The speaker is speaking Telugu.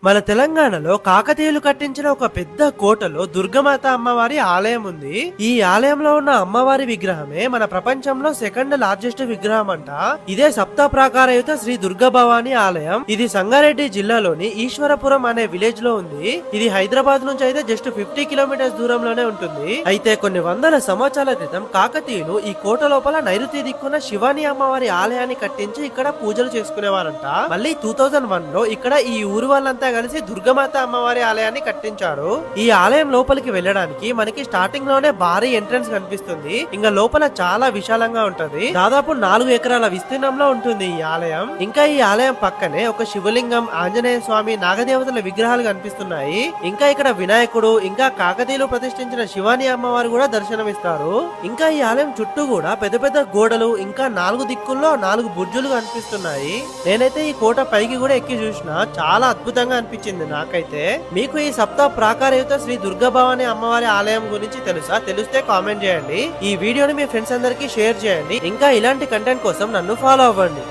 మన తెలంగాణలో కాకతీయులు కట్టించిన ఒక పెద్ద కోటలో దుర్గమాత అమ్మవారి ఆలయం ఉంది. ఈ ఆలయంలో ఉన్న అమ్మవారి విగ్రహమే మన ప్రపంచంలో సెకండ్ లార్జెస్ట్ విగ్రహం అంట. ఇదే సప్త ప్రాకారయుత శ్రీ దుర్గా భవాని ఆలయం. ఇది సంగారెడ్డి జిల్లాలోని ఈశ్వరపురం అనే విలేజ్ లో ఉంది. ఇది హైదరాబాద్ నుంచి అయితే జస్ట్ 50 కిలోమీటర్స్ దూరంలోనే ఉంటుంది. అయితే కొన్ని వందల సంవత్సరాల క్రితం కాకతీయులు ఈ కోట లోపల నైరుతి దిక్కున శివాని అమ్మవారి ఆలయాన్ని కట్టించి ఇక్కడ పూజలు చేసుకునేవారంట. మళ్ళీ 2001 లో ఇక్కడ ఈ ఊరు వాళ్ళంతా కలిసి దుర్గమాత అమ్మవారి ఆలయాన్ని కట్టించారు. ఈ ఆలయం లోపలికి వెళ్ళడానికి మనకి స్టార్టింగ్ లోనే భారీ ఎంట్రన్స్ కనిపిస్తుంది. ఇంకా లోపల చాలా విశాలంగా ఉంటది. దాదాపు 4 ఎకరాల విస్తీర్ణంలో ఉంటుంది ఈ ఆలయం. ఇంకా ఈ ఆలయం పక్కనే ఒక శివలింగం, ఆంజనేయ స్వామి, నాగదేవతల విగ్రహాలు కనిపిస్తున్నాయి. ఇంకా ఇక్కడ వినాయకుడు, ఇంకా కాకతీయులు ప్రతిష్ఠించిన శివాని అమ్మవారు కూడా దర్శనమిస్తారు. ఇంకా ఈ ఆలయం చుట్టూ కూడా పెద్ద పెద్ద గోడలు, ఇంకా 4 దిక్కుల్లో 4 బుర్జులు కనిపిస్తున్నాయి. నేనైతే ఈ కోట పైకి కూడా ఎక్కి చూసిన, చాలా అద్భుతంగా అనిపించింది నాకైతే. మీకు ఈ సప్త ప్రాకారయుత శ్రీ దుర్గా భవాని అమ్మవారి ఆలయం గురించి తెలుసా? తెలిస్తే కామెంట్ చేయండి. ఈ వీడియోని మీ ఫ్రెండ్స్ అందరికీ షేర్ చేయండి. ఇంకా ఇలాంటి కంటెంట్ కోసం నన్ను ఫాలో అవ్వండి.